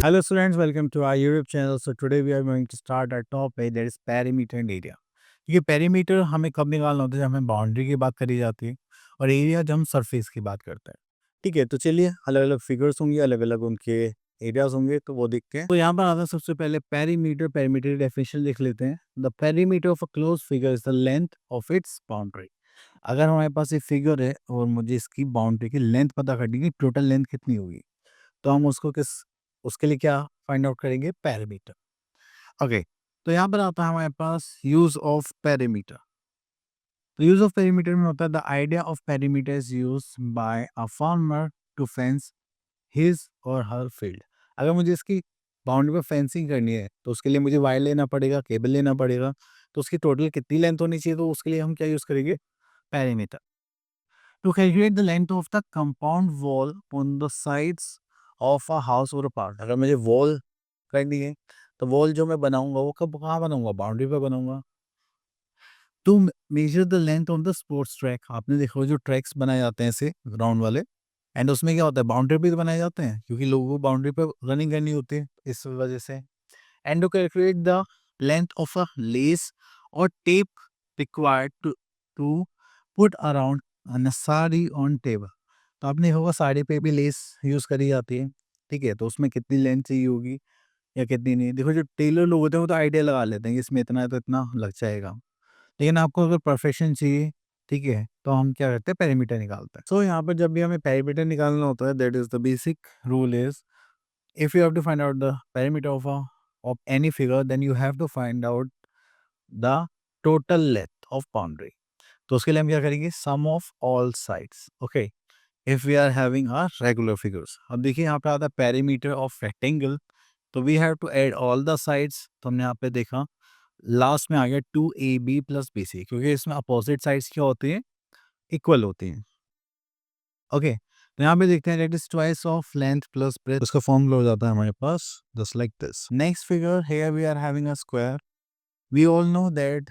Hello students, welcome to our YouTube channel. So today we are going to start our topic that is perimeter and area. ये perimeter हमें कब निकालना होता है जब हमें बाउंड्री की बात करी जाती है और एरिया जब हम सरफेस की बात करते हैं। ठीक है, तो चलिए अलग अलग फिगर्स होंगे, अलग अलग उनके एरियाज होंगे, तो वो देखते हैं। तो यहाँ पर आता है सबसे पहले पेरीमीटर। पेरीमीटर की डेफिनेशन लिख लेते हैं। The perimeter of a close figure is the length of its boundary. अगर हमारे पास एक फिगर है और मुझे इसकी बाउंड्री की लेंथ पता करनी है, टोटल लेंथ कितनी होगी, तो हम उसके लिए क्या फाइंड आउट करेंगे, पैरामीटर। ओके, तो यहाँ पर आता है हमारे पास यूज ऑफ पैरामीटर। तो यूज ऑफ पैरामीटर में होता है the idea of parameter is use by a farmer to fence his or her field. अगर मुझे इसकी बाउंड्री पर फेंसिंग करनी है तो उसके लिए मुझे वायर लेना पड़ेगा, केबल लेना पड़ेगा। तो उसकी टोटल कितनी लेंथ होनी चाहिए, तो उसके लिए हम क्या यूज करेंगे, parameter. To calculate the length of the compound wall on the sides of a house or a park, अगर मुझे वॉल करनी है तो वॉल जो मैं बनाऊंगा वो कब कहाँ बनाऊंगा, बाउंड्री पे बनाऊंगा। To measure the length of the sports track, आपने देखा होगा जो ट्रैक्स बनाए जाते हैं ऐसे ग्राउंड वाले, एंड उसमें क्या होता है, बाउंड्री पे बनाए जाते हैं क्योंकि लोगों को बाउंड्री पे रनिंग करनी होती है इस वजह से। And to calculate the length of a lace or tape required to to put around a sari on table. तो आपने होगा साड़ी पे भी लेस यूज करी जाती है। ठीक है, तो उसमें कितनी लेंथ चाहिए होगी या कितनी नहीं। देखो जो टेलर लोग होते हैं वो तो आइडिया लगा लेते हैं कि इसमें इतना है तो इतना लग जाएगा, लेकिन आपको अगर प्रोफेशन चाहिए, ठीक है, तो हम क्या करते हैं, पेरीमीटर निकालते हैं। सो यहाँ पर जब भी हमें पेरीमीटर निकालना होता है, that is the basic rule is, if you have to find out the perimeter of any figure, then you have to find out the total length of boundary. तो उसके लिए हम क्या करेंगे, sum of all sides. Okay, if we are having a regular figures, अब देखिए यहाँ पे आता है perimeter of rectangle, तो we have to add all the sides। तो हमने यहाँ पे देखा लास्ट में आ गया 2AB प्लस BC, क्योंकि इसमें अपोजिट साइड्स क्या होती हैं, इक्वल होती हैं। ओके, तो यहाँ पे देखते हैं that is twice of length plus breadth, उसका फॉर्मूला हो जाता है हमारे पास just like this. Next figure, here we are having a square. We all know that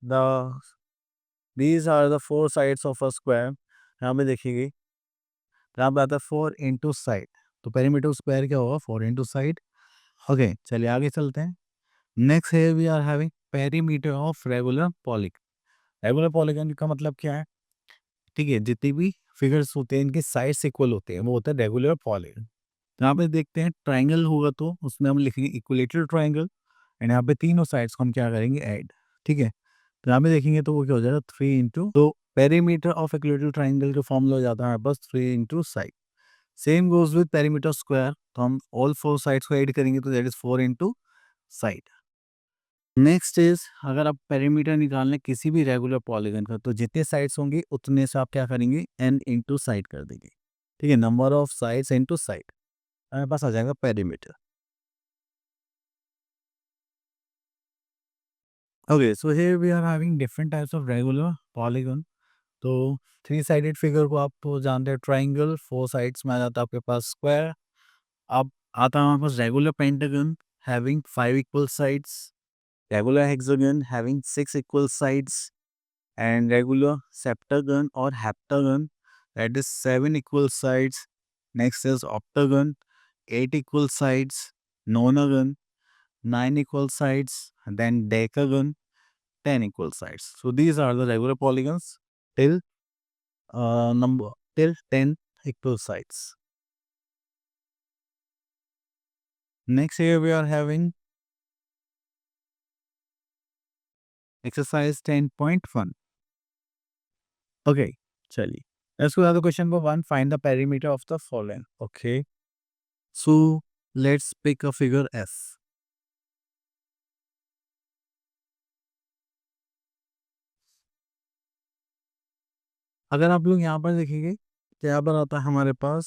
the these are the four sides of a square. यहाँ पे देखिए, यहाँ पे आता है 4 इंटू साइड, तो पेरीमीटर स्क्वायर क्या होगा, 4 इंटू साइड। ओके, चलिए आगे चलते हैं। Next here we are having perimeter of regular polygon. Regular polygon का मतलब क्या है, ठीक है, जितनी भी फिगर्स होते हैं इनके साइड्स इक्वल होते हैं, वो होता है रेगुलर पॉलीगन। यहाँ पे देखते हैं ट्राइंगल होगा तो उसमें हम लिखेंगे इक्विलेटरल ट्राइंगल, एंड यहाँ पे तीनों साइड्स को हम क्या करेंगे, ऐड। ठीक है, तो यहाँ पे देखेंगे तो वो क्या हो जाएगा, 3 इंटू, तो पेरीमीटर ऑफ इक्विलेटरल ट्राइंगल का फॉर्मूला हो जाता है हमारे पास 3 into side. Same goes with perimeter square, तो हम ऑल फोर साइड्स को ऐड करेंगे तो that is 4 into side. Next is, अगर आप पेरीमीटर निकालने किसी भी रेगुलर पॉलीगन का, तो जितने साइड्स होंगे उतने से आप क्या करेंगे, n इंटू साइड कर देंगे। ठीक है, number of sides into side, हमारे पास आ जाएगा perimeter. Okay, so here we are having different types of regular polygon. तो थ्री साइडेड फिगर को आप तो जानते हैं ट्राइंगल, फोर साइड्स में आ जाता है आपके पास स्क्वायर। अब आता है हमारे पास regular pentagon having 5 equal sides, regular hexagon having 6 equal sides, and regular septagon or heptagon, that is 7 equal sides. Next is octagon, 8 equal sides, nonagon, 9 equal sides, and then decagon, 10 equal sides. So these are the regular polygons till number till 10 equal sides. Next here we are having exercise 10.1. Okay, chali. Let's go to the question number 1. Find the perimeter of the following. Okay. So let's pick a figure F. अगर आप लोग यहाँ पर देखेंगे तो यहाँ पर आता है हमारे पास,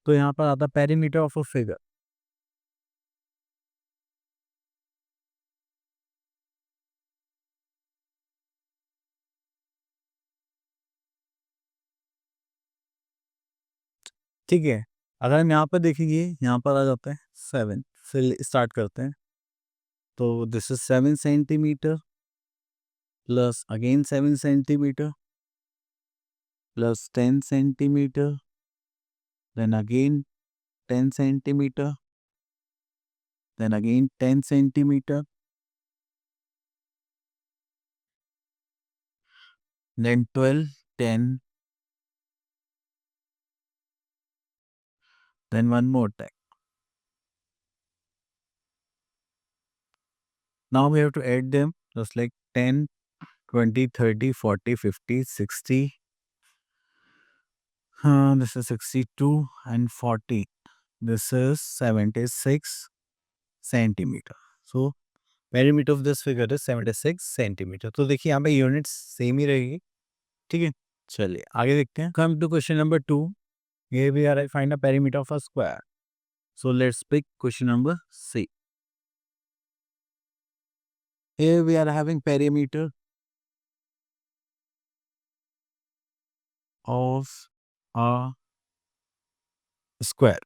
तो यहाँ पर आता है पेरीमीटर ऑफ अ फिगर। ठीक है, अगर हम यहाँ पर देखेंगे, यहाँ पर आ जाता है 7 से स्टार्ट करते हैं। तो this is 7 centimetre plus again 7 centimetre plus 10 centimeter, then again 10 centimeter, then again 10 centimeter, then 12, 10, then one more time. Now we have to add them just like 10, 20, 30, 40, 50, 60. This is 62 and 40. This is 76 centimeter. So perimeter of this figure is 76 centimetre. तो देखिए यहाँ पे units same ही रहेगी, ठीक है। चलिए आगे देखते हैं। Come to question number 2। Here we are find a perimeter of a square. So let's pick question number C. Here we are having perimeter of a square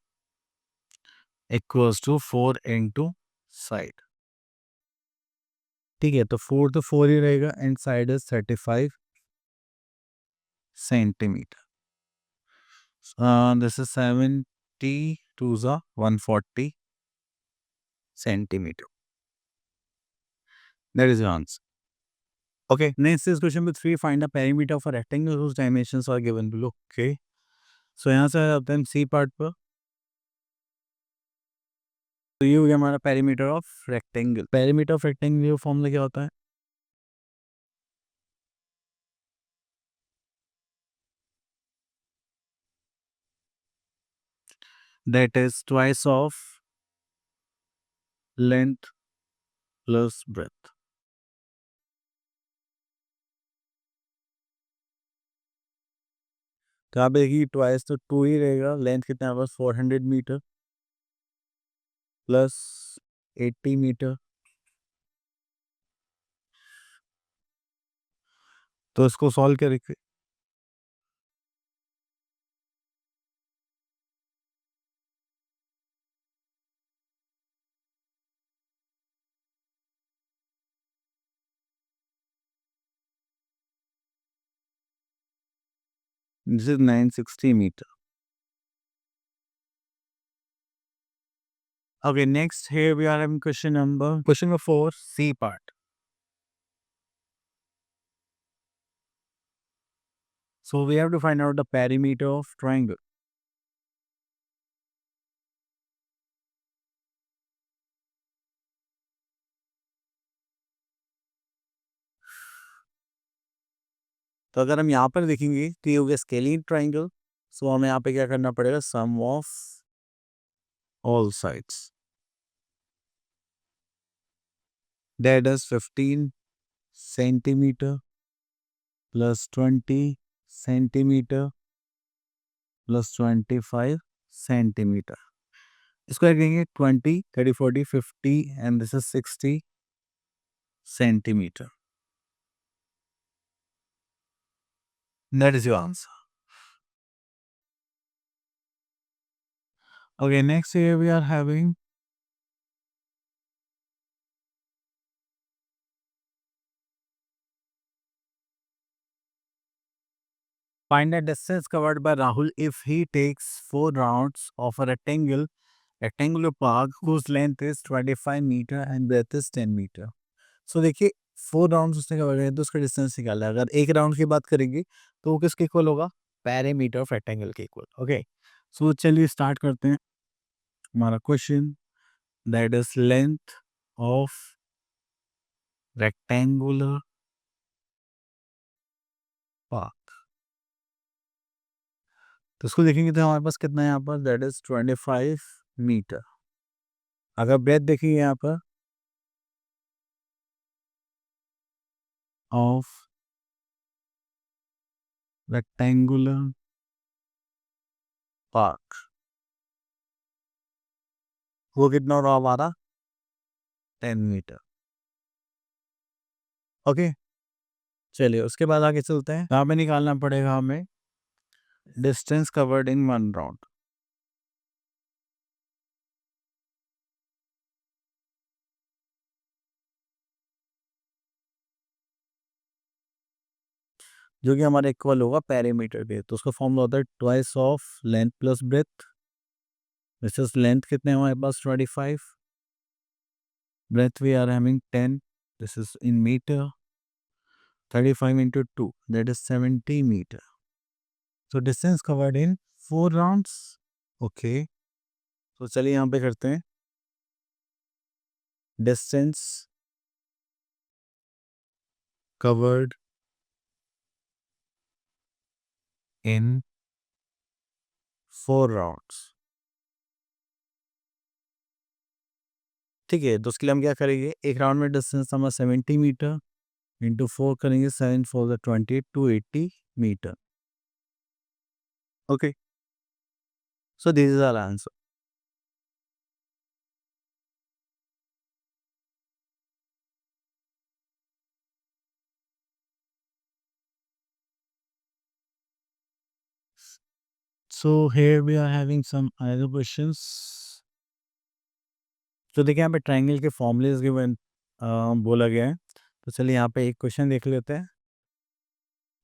equals to 4 into side. ठीक है, तो 4 तो 4 ही रहेगा and side is 35 centimetre. This is 70 to the 140 centimeter. That is the answer. Okay, next is question number 3. Find the perimeter of a rectangle whose dimensions are given below. Okay, so यहाँ से आते हैं C part पर। तो ये हो गया हमारा perimeter of rectangle. Perimeter of rectangle formula क्या होता है? That is twice of length plus breath. तो आप देखिए ट्वाइस तो 2 ही रहेगा, लेंथ कितना है 400 मीटर प्लस 80 मीटर। तो इसको सॉल्व करेंगे। This is 960 meter. Okay, next here we are having question number 4, C part. So we have to find out the perimeter of triangle. तो अगर हम यहाँ पर देखेंगे तो ये हो गया स्केलिन ट्राइंगल। सो हमें यहाँ पे क्या करना पड़ेगा, sum of all sides, that is 15 centimetre plus 20 centimetre plus 25 centimetre. इसको कहेंगे 20, 30, 40, 50 and this is 60 centimetre. That is your answer. Okay, next here we are having find the distance covered by Rahul if he takes 4 rounds of a rectangular park whose length is 25 meter and breadth is 10 meter. So देखिए 4 rounds उसने cover किए तो उसका distance निकालना है। अगर एक round की बात करेंगे तो वो किसके इक्वल होगा, पेरीमीटर ऑफ रेक्टेंगल के इक्वल। ओके, सो चलिए स्टार्ट करते हैं हमारा question, that is length of rectangular park. तो उसको देखेंगे तो हमारे पास कितना है यहाँ पर, दैट इज 25 मीटर। अगर ब्रेथ देखिए यहाँ पर ऑफ रेक्टेंगुलर पार्क वो कितना हो रहा हमारा 10 मीटर। ओके, चलिए उसके बाद आगे चलते हैं। यहाँ पे निकालना पड़ेगा हमें डिस्टेंस कवर्ड इन 1 राउंड। जो कि हमारा इक्वल होगा पेरीमीटर के। तो उसका फॉर्मूला होता है twice of length plus breath. This is length कितने हमारे पास 25, breadth we are having 10, this is in meter, 35 into 2, that is 70 meter. So distance covered in 4 rounds. Okay, तो चलिए यहाँ पे करते हैं distance covered in 4 rounds. ठीक है, तो उसके लिए हम क्या करेंगे, एक राउंड में डिस्टेंस हमारा 70 मीटर इंटू 4 करेंगे, 7 4 20, 280 metre. Okay, so this is our answer. So here we are having some other questions. तो देखिए यहाँ पे ट्रायंगल के फॉर्मूलेस गिवन बोला गया है. तो चलिए यहाँ पे एक क्वेश्चन देख लेते हैं.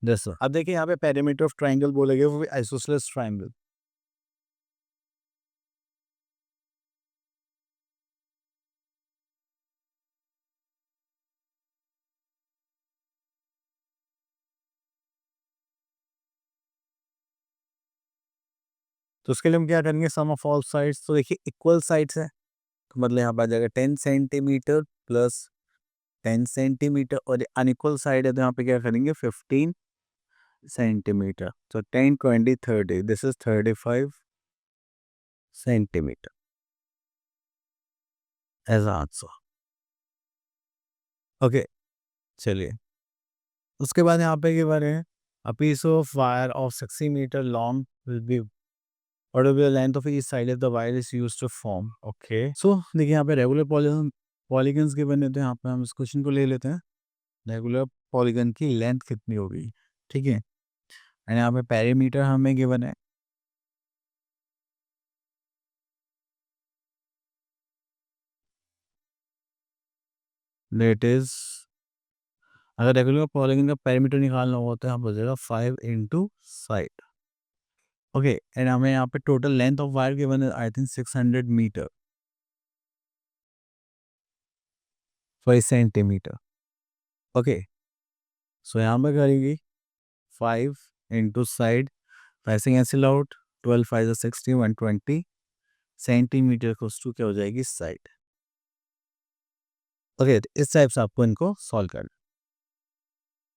जैसा अब देखिए यहाँ पे पेरीमीटर ऑफ ट्रायंगल बोला गया, वो भी आइसोसेलेस ट्रायंगल. तो उसके लिए हम क्या करेंगे, सम ऑफ ऑल साइड्स. तो देखिए इक्वल साइड्स है, तो मतलब यहाँ पर आ जाएगा 10 सेंटीमीटर प्लस 10 सेंटीमीटर, और अनइक्वल साइड है तो यहाँ पे क्या करेंगे 15 सेंटीमीटर. तो 10 20 30, this is 35 centimetre as answer. Okay, चलिए उसके बाद यहाँ पे क्या बारे हैं, a piece of wire of 60 metre long will be, what will be the length of each side of the wire is used to form. Okay, so देखिए यहाँ पे रेगुलर पॉलीगन्स के बने, तो यहाँ पे हम इस क्वेश्चन को ले लेते हैं. रेगुलर पॉलीगन की लेंथ कितनी होगी, ठीक है. एंड यहाँ पे पेरीमीटर हमें गिवन है, दैट इज, अगर रेगुलर पॉलीगन का पेरीमीटर निकालना होगा तो यहाँ पर हो जाएगा 5 इंटू साइड. ओके, एंड हमें यहाँ पे total length of wire given है I think 600 metre 5 centimetre. Okay, so यहाँ पे करेंगे 5 इंटू साइड, 5 से कैंसिल आउट, 12 5 60 120 सेंटीमीटर को टू क्या हो जाएगी साइड. ओके, तो इस टाइप से आपको इनको सॉल्व करना.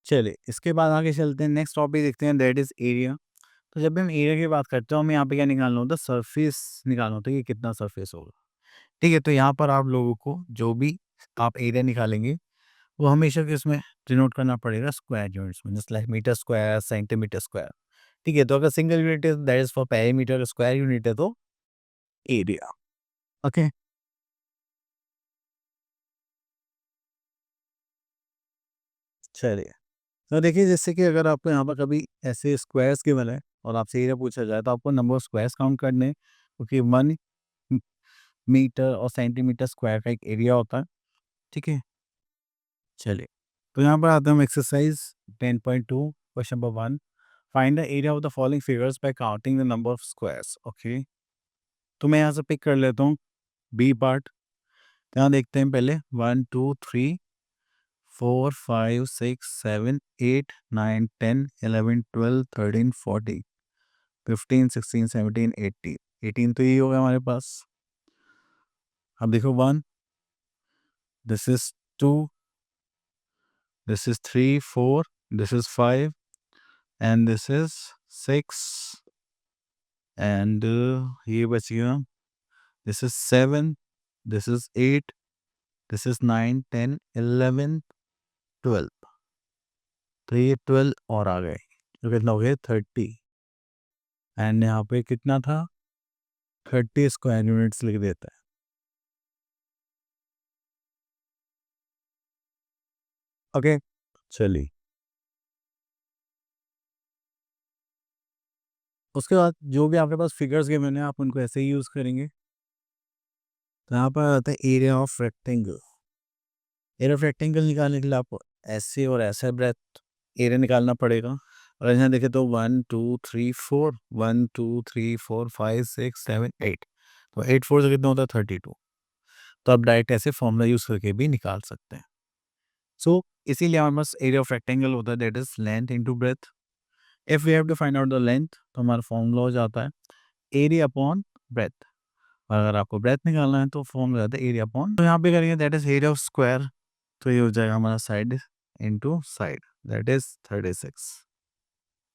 चलिए इसके बाद आगे चलते हैं, नेक्स्ट टॉपिक देखते हैं, दैट इज एरिया. तो जब भी हम एरिया की बात करते हैं, हमें यहाँ पे क्या निकालना होता है, सरफेस निकालना होता है कि कितना सरफेस होगा. ठीक है, तो यहाँ पर आप लोगों को जो भी आप एरिया निकालेंगे वो हमेशा इसमें डिनोट करना पड़ेगा स्क्वायर यूनिट्स में, just like metre square, centimetre square. ठीक है, तो अगर सिंगल यूनिट है that is for perimeter, square unit है तो एरिया. ओके, चलिए. तो देखिए जैसे कि अगर आपको यहाँ पर कभी ऐसे स्क्वायर्स गिवन है और आपसे एरिया पूछा जाए, तो आपको नंबर ऑफ स्क्वायर्स काउंट करने हैं, क्योंकि 1 मीटर और सेंटीमीटर स्क्वायर का एक एरिया होता है. ठीक है, चलिए तो यहाँ पर आते हैं हम exercise 10.2 question number 1. Find the area of the following figures bye counting the number of squares. Okay, तो मैं यहाँ से पिक कर लेता हूँ बी पार्ट. यहाँ देखते हैं पहले 1 2 3 4 5 6 7 8 9 10 11 12 13 14 15 16 17 18. 18 तो यही होगा हमारे पास. अब देखो 1, this is 2, this is 3 4, this is 5 and this is 6 and ये बच गया, this is 7, this is 8, this is 9 10 11 12. तो ये 12 और आ गए, तो कितना हो गया 30. एंड यहाँ पे कितना था 30 स्क्वायर यूनिट्स लिख देता है. ओके, चलिए उसके बाद जो भी आपके पास फिगर्स के मैंने आप उनको ऐसे ही यूज़ करेंगे. तो यहाँ पर आता है area of rectangle. Area of rectangle निकालने के लिए आपको ऐसे और ऐसे ब्रेथ एरिया निकालना पड़ेगा। और यहाँ देखें तो 1 2 3 4 1 2 3 4 5 6 7 8, तो 8 4 से कितना होता है 32। तो आप डायरेक्ट ऐसे फॉर्मूला यूज करके भी निकाल सकते हैं। सो इसीलिए हमारे पास एरिया ऑफ रेक्टेंगल होता है, that is length into breadth. If we have to find out the length, तो हमारा फॉर्मूला हो जाता है एरिया अपॉन ब्रेथ। अगर आपको ब्रेथ निकालना है तो फॉर्मूला आता है एरिया अपॉन, तो यहाँ पे करेंगे that is area of square. तो ये हो जाएगा हमारा side into side, that is 36।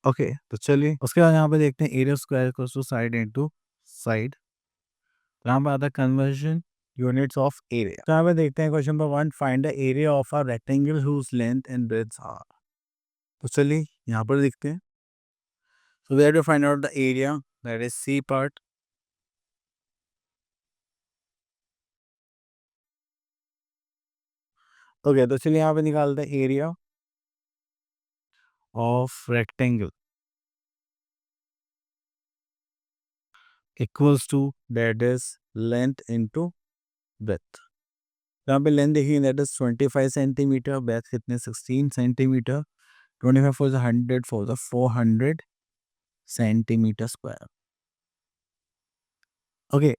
Okay, तो चलिए उसके बाद यहाँ पे देखते हैं area square equals to side into side. तो यहाँ पे आता है कन्वर्जन यूनिट्स ऑफ एरिया। तो यहाँ पे देखते हैं question number 1, find the area of a rectangle whose length and breadth are. तो चलिए यहाँ पर देखते हैं। So we have to find out the area, that is C part. Okay, तो चलिए यहाँ पे निकालते हैं area of rectangle equals to that is length into breadth. यहाँ पे लेंथ देखिए दैट इज 25 सेंटीमीटर, ब्रेथ कितने 16 centimetre, 25 four 100 four 400 centimetre square. Okay,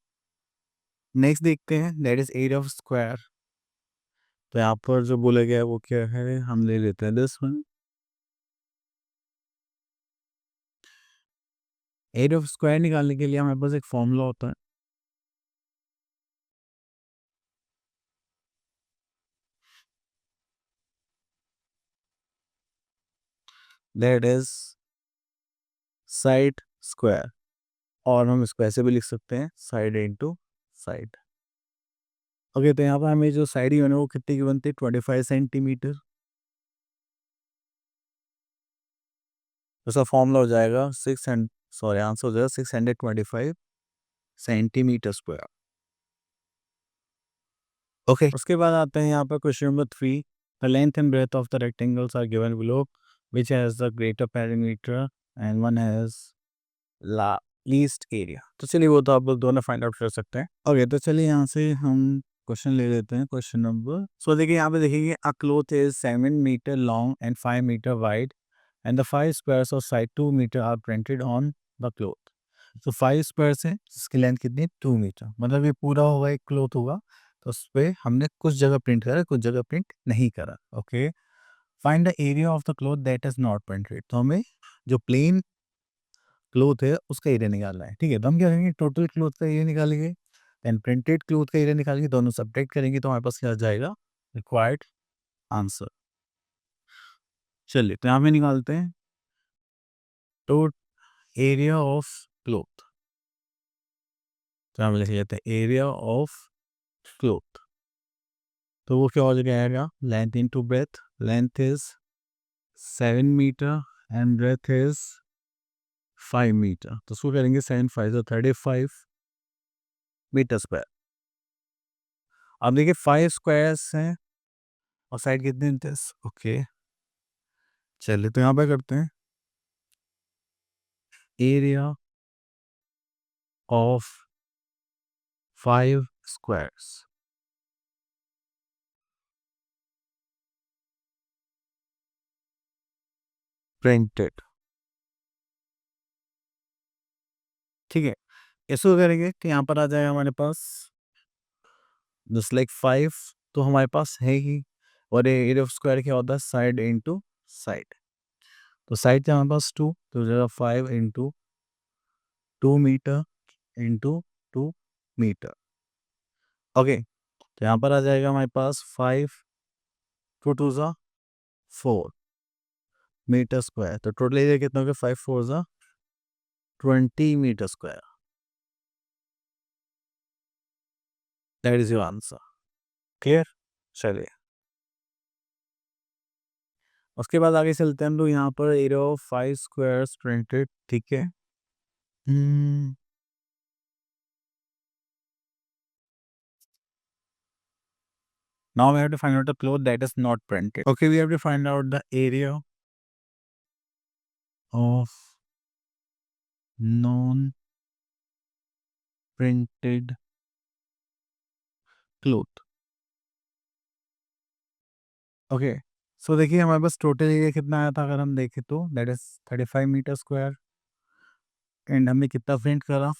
next देखते हैं that is area of square. तो यहाँ पर जो बोला गया है वो क्या है, हम ले लेते हैं this one. Area of square निकालने के लिए हमारे पास एक फॉर्मूला होता है, दैट इज साइड स्क्वायर। और हम इसको ऐसे भी लिख सकते हैं साइड इनटू साइड। ओके, तो यहाँ पर हमें जो साइड यूनिट है वो कितने की बनती है 25 सेंटीमीटर। तो उसका फॉर्मूला हो जाएगा 600, सॉरी आंसर हो जाएगा 625 सेंटीमीटर स्क्वायर। ओके, उसके बाद आते हैं यहाँ पर question number 3, the length and breadth of the rectangles are given below, which has the greater perimeter and one has the least area. तो चलिए वो तो आप लोग दोनों फाइंड आउट कर सकते हैं। ओके, तो चलिए यहाँ से हम क्वेश्चन ले लेते हैं। क्वेश्चन नंबर, सो देखिए यहाँ पे देखिए a cloth is 7 metre long and 5 metre wide and the 5 squares of side 2 metre are printed on the cloth. तो 5 स्क्वायर्स है जिसकी लेंथ कितनी 2 मीटर, मतलब ये पूरा होगा एक क्लोथ होगा। तो उस पर हमने कुछ जगह प्रिंट करा, कुछ जगह प्रिंट नहीं करा। Okay, find the area of the cloth that is not printed. तो हमें जो प्लेन क्लोथ है उसका एरिया निकालना है। ठीक है, तो हम क्या करेंगे, टोटल क्लोथ का एरिया निकालेंगे, देन प्रिंटेड क्लोथ का एरिया निकालेंगे, दोनों सब्ट्रैक्ट करेंगे तो हमारे पास क्या आ जाएगा, रिक्वायर्ड आंसर। चलिए तो यहाँ पे निकालते हैं तो एरिया ऑफ क्लोथ। तो यहाँ पे लिख लेते हैं एरिया ऑफ क्लोथ। तो वो क्या हो जाएगा, length into breadth. Length is 7 metre and breadth is 5 metre. तो उसको करेंगे 7 5 35 मीटर स्क्वायर। अब देखिए 5 स्क्वायर्स हैं और साइड कितने 10। ओके, चलिए तो यहाँ पे करते हैं एरिया ऑफ 5 स्क्वायर्स प्रिंटेड। ठीक है, इसको करेंगे तो यहाँ पर आ जाएगा हमारे पास जस्ट लाइक 5, तो हमारे पास है ही। और ये एरिया ऑफ स्क्वायर क्या होता है, साइड इनटू साइड। तो साइड है हमारे पास 2, तो हो जाएगा 5 into 2 metre into 2 metre. Okay, तो यहाँ पर आ जाएगा हमारे पास 5 टू 2 ज़ा 4 मीटर स्क्वायर। तो टोटल एरिया कितना हो गया, 5 4 ज़ा 20 metre square. That is your answer. Clear, चलिए उसके बाद आगे चलते हैं हम लोग। यहाँ पर एरिया ऑफ 5 स्क्वायर्स प्रिंटेड। ठीक है, Hmm. Now we have to find out the cloth that is not printed. Okay, we have to find out the area of non-printed cloth. Okay, सो देखिए हमारे पास टोटल एरिया कितना आया था, अगर हम देखें तो that is 35 metre square, and हमने कितना प्रिंट करा,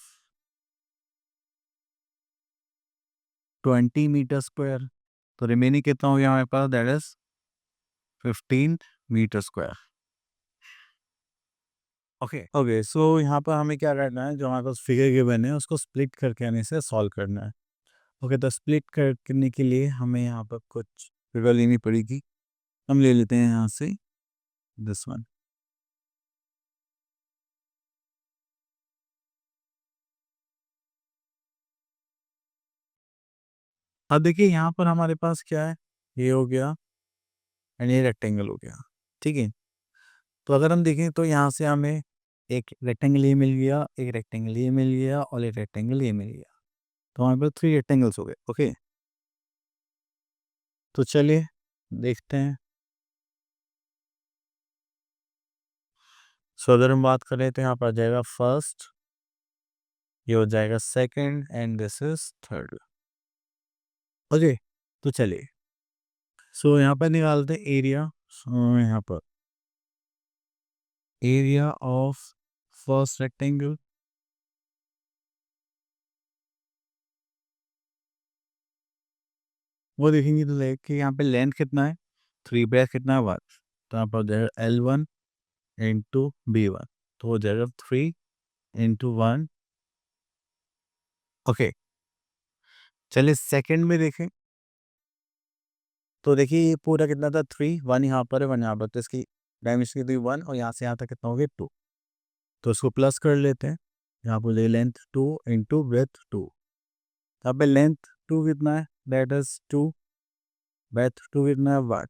20 मीटर स्क्वायर। तो रिमेनिंग कितना हो गया हमारे पास, that is 15 metre square. Okay okay, so यहाँ पर हमें क्या करना है, जो हमारे पास फिगर गिवन है उसको स्प्लिट करके हमें इसे सॉल्व करना है। ओके, तो स्प्लिट करने के लिए हमें यहाँ पर कुछ फिगर लेनी पड़ेगी। हम ले लेते हैं यहाँ से दिस वन। अब देखिए यहाँ पर हमारे पास क्या है, ये हो गया एंड ये रेक्टेंगल हो गया, ठीक है। तो अगर हम देखें तो यहाँ से हमें एक रेक्टेंगल ये मिल गया, एक रेक्टेंगल ये मिल गया और एक रेक्टेंगल ये मिल गया। तो हमारे पास 3 रेक्टेंगल्स हो गए। ओके, तो चलिए देखते हैं। सो अगर हम बात करें तो यहाँ पर आ जाएगा फर्स्ट, ये हो जाएगा second and this is third. Okay, तो चलिए सो यहाँ पर निकालते हैं एरिया। सो यहाँ पर एरिया ऑफ फर्स्ट रेक्टेंगल, वो देखेंगे तो देखिए यहाँ पे लेंथ कितना है, 3 ब्रेथ कितना है 1। तो यहाँ पर हो जाएगा L1 इंटू B1, तो हो जाएगा 3 इंटू 1। ओके, चलिए सेकंड में देखें तो देखिए ये पूरा कितना था, 3, 1 यहाँ पर है 1 यहाँ पर, तो इसकी डायमेंशन कितनी 1 और यहाँ से यहाँ तक कितना हो गया 2। तो इसको प्लस कर लेते हैं। यहाँ पर देखिए लेंथ 2 इंटू ब्रेथ 2, यहाँ पे लेंथ 2 कितना है, दैट इज 2, ब्रेथ 2 कितना है 1।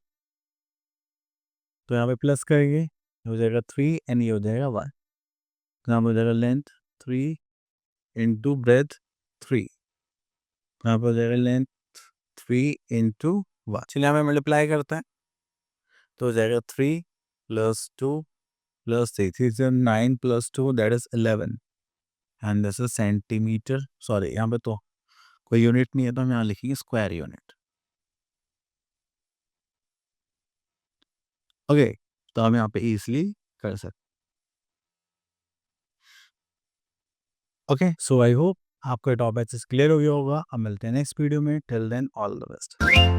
तो यहाँ पे प्लस करेंगे, ये हो जाएगा 3 एंड ये हो जाएगा 1। तो यहाँ पर हो जाएगा लेंथ 3 इंटू ब्रेथ 3, यहाँ पर हो जाएगा लेंथ 3 इंटू 1। चलिए हमें मल्टीप्लाई करते हैं, तो हो जाएगा 3 प्लस 2 प्लस 3, 3 से 9 plus 2 that is 11 and this is centimetre. Sorry यहाँ पे तो कोई यूनिट नहीं है, तो हम यहाँ लिखेंगे स्क्वायर यूनिट। ओके, तो हम यहाँ पे इजिली कर सकते। ओके, सो आई होप आपको टॉपिक क्लियर हो गया होगा। अब मिलते हैं नेक्स्ट वीडियो में, till then all the best.